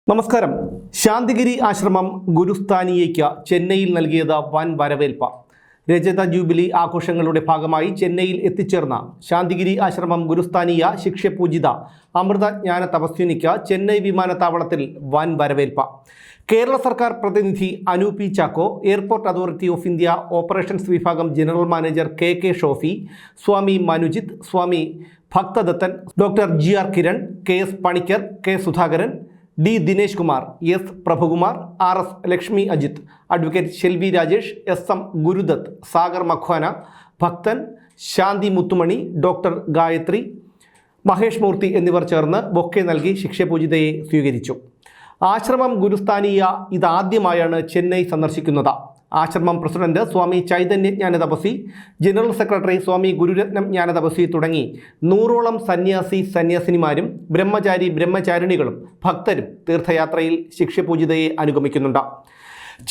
നമസ്കാരം. ശാന്തിഗിരി ആശ്രമം ഗുരുസ്ഥാനീയയ്ക്ക് ചെന്നൈയിൽ നൽകിയത് വൻ വരവേൽപ്പ്. രജത ജൂബിലി ആഘോഷങ്ങളുടെ ഭാഗമായി ചെന്നൈയിൽ എത്തിച്ചേർന്ന ശാന്തിഗിരി ആശ്രമം ഗുരുസ്ഥാനീയ ശിഷ്യപൂജിത അമൃതജ്ഞാന തപസ്വിനിക്ക് ചെന്നൈ വിമാനത്താവളത്തിൽ വൻ വരവേൽപ്പ്. കേരള സർക്കാർ പ്രതിനിധി Anu P Chacko, airport authority of India operations വിഭാഗം general manager K Shofi, Swami Manujith, Swami Bhakthadathan, doctor GR Kiran, KS Panicker, K Sudhakaran, D Dinesh Kumar, S Prabhukumar, RS Lakshmi Ajith, advocate Shelvi Rajesh, SM Gurudath, Sagar Makwana, Bhakthan, Shanti Muthumani, doctor Gayathri, Mahesh Murthy എന്നിവർ ചേർന്ന് ബൊക്കെ നൽകി ശിഷ്യപൂജിതയെ സ്വീകരിച്ചു. ആശ്രമം ഗുരുസ്ഥാനീയ ഇതാദ്യമായാണ് ചെന്നൈ സന്ദർശിക്കുന്നത്. ആശ്രമം പ്രസിഡന്റ് സ്വാമി ചൈതന്യ ജ്ഞാന തപസ്വി, ജനറൽ സെക്രട്ടറി സ്വാമി ഗുരുരത്നം ജ്ഞാന തപസ്വി തുടങ്ങി 100ഓളം സന്യാസിനിമാരും ബ്രഹ്മചാരിണികളും ഭക്തരും തീർത്ഥയാത്രയിൽ ശിഷ്യപൂജിതയെ അനുഗമിക്കുന്നുണ്ട്.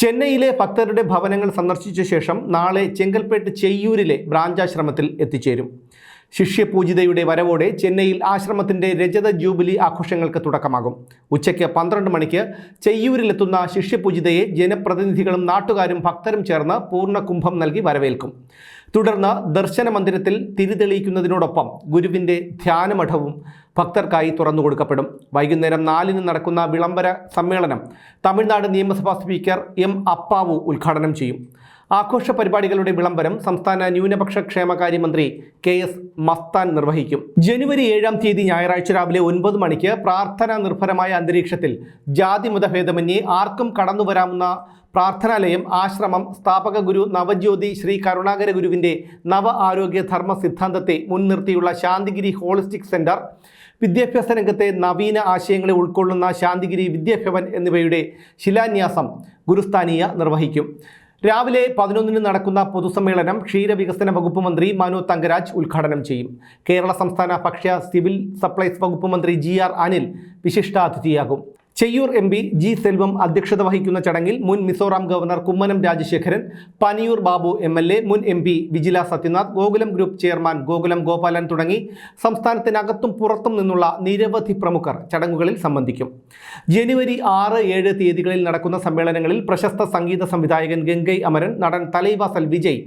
ചെന്നൈയിലെ ഭക്തരുടെ ഭവനങ്ങൾ സന്ദർശിച്ച ശേഷം നാളെ ചെങ്കൽപ്പേട്ട് ചെയ്യൂരിലെ ബ്രാഞ്ചാശ്രമത്തിൽ എത്തിച്ചേരും. ശിഷ്യപൂജിതയുടെ വരവോടെ ചെന്നൈയിൽ ആശ്രമത്തിൻ്റെ രജത ജൂബിലി ആഘോഷങ്ങൾക്ക് തുടക്കമാകും. ഉച്ചയ്ക്ക് 12 മണിക്ക് ചെയ്യൂരിലെത്തുന്ന ശിഷ്യപൂജിതയെ ജനപ്രതിനിധികളും നാട്ടുകാരും ഭക്തരും ചേർന്ന് പൂർണ്ണ കുംഭം നൽകി വരവേൽക്കും. തുടർന്ന് ദർശന മന്ദിരത്തിൽ തിരിതെളിയിക്കുന്നതിനോടൊപ്പം ഗുരുവിൻ്റെ ധ്യാനമഠവും ഭക്തർക്കായി തുറന്നുകൊടുക്കപ്പെടും. വൈകുന്നേരം 4-ന് നടക്കുന്ന വിളംബര സമ്മേളനം തമിഴ്നാട് നിയമസഭാ സ്പീക്കർ M അപ്പാവു ഉദ്ഘാടനം ചെയ്യും. ആഘോഷ പരിപാടികളുടെ വിളംബരം സംസ്ഥാന ന്യൂനപക്ഷ ക്ഷേമകാര്യ മന്ത്രി KS മസ്താൻ നിർവഹിക്കും. ജനുവരി 7-ാം തീയതി ഞായറാഴ്ച രാവിലെ 9 മണിക്ക് പ്രാർത്ഥനാ നിർഭരമായ അന്തരീക്ഷത്തിൽ ജാതിമതഭേദമന്യേ ആർക്കും കടന്നുവരാവുന്ന പ്രാർത്ഥനാലയം ആശ്രമം സ്ഥാപക ഗുരു നവജ്യോതി ശ്രീ കരുണാകര ഗുരുവിൻ്റെ നവ ആരോഗ്യ ധർമ്മ സിദ്ധാന്തത്തെ മുൻനിർത്തിയുള്ള ശാന്തിഗിരി ഹോളിസ്റ്റിക് സെൻറ്റർ, വിദ്യാഭ്യാസ രംഗത്തെ നവീന ആശയങ്ങളെ ഉൾക്കൊള്ളുന്ന ശാന്തിഗിരി വിദ്യാഭവൻ എന്നിവയുടെ ശിലാന്യാസം ഗുരുസ്ഥാനീയ നിർവഹിക്കും. രാവിലെ 11-ന് നടക്കുന്ന പൊതുസമ്മേളനം ക്ഷീരവികസന വകുപ്പ് മന്ത്രി മനു തങ്കരാജ് ഉദ്ഘാടനം ചെയ്യും. കേരള സംസ്ഥാന ഭക്ഷ്യ സിവിൽ സപ്ലൈസ് വകുപ്പ് മന്ത്രി GR Anil വിശിഷ്ടാതിഥിയാകും. ചെയ്യൂർ MP G Selvam അധ്യക്ഷത വഹിക്കുന്ന ചടങ്ങിൽ മുൻ മിസോറാം ഗവർണർ കുമ്മനം രാജശേഖരൻ, പനിയൂർ ബാബു MLA, മുൻ MP Vijila Sathyanath, Gokulam group chairman Gokulam Gopalan തുടങ്ങി സംസ്ഥാനത്തിനകത്തും പുറത്തും നിന്നുള്ള നിരവധി പ്രമുഖർ ചടങ്ങുകളിൽ സംബന്ധിക്കും. ജനുവരി 6-7 തീയതികളിൽ നടക്കുന്ന സമ്മേളനങ്ങളിൽ പ്രശസ്ത സംഗീത സംവിധായകൻ ഗംഗൈ അമരൻ, നടൻ Thalaivasal Vijay,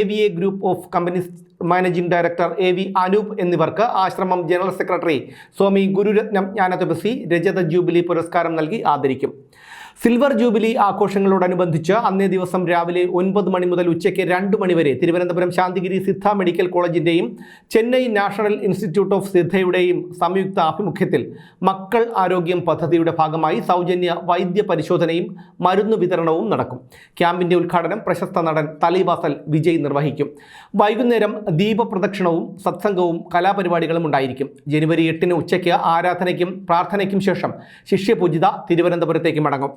AVA group of companies managing director AV Anoop എന്നിവർക്ക് ആശ്രമം ജനറൽ സെക്രട്ടറി സ്വാമി ഗുരുരത്നം ജ്ഞാന തപസ്വി രജത ജൂബിലി പുരസ്കാരം നൽകി ആദരിക്കും. സിൽവർ ജൂബിലി ആഘോഷങ്ങളോടനുബന്ധിച്ച് അന്നേ ദിവസം രാവിലെ 9 മണി മുതൽ ഉച്ചയ്ക്ക് 2 മണി വരെ തിരുവനന്തപുരം ശാന്തിഗിരി സിദ്ധ മെഡിക്കൽ കോളേജിൻ്റെയും ചെന്നൈ നാഷണൽ ഇൻസ്റ്റിറ്റ്യൂട്ട് ഓഫ് സിദ്ധയുടെയും സംയുക്ത ആഭിമുഖ്യത്തിൽ മക്കൾ ആരോഗ്യം പദ്ധതിയുടെ ഭാഗമായി സൗജന്യ വൈദ്യ പരിശോധനയും മരുന്ന് വിതരണവും നടക്കും. ക്യാമ്പിൻ്റെ ഉദ്ഘാടനം പ്രശസ്ത നടൻ തലൈവാസൽ വിജയ് നിർവഹിക്കും. വൈകുന്നേരം ദീപപ്രദക്ഷിണവും സത്സംഗവും കലാപരിപാടികളും ഉണ്ടായിരിക്കും. ജനുവരി 8-ന് ഉച്ചയ്ക്ക് ആരാധനയ്ക്കും പ്രാർത്ഥനയ്ക്കും ശേഷം ശിഷ്യപൂജിത തിരുവനന്തപുരത്തേക്ക് മടങ്ങും.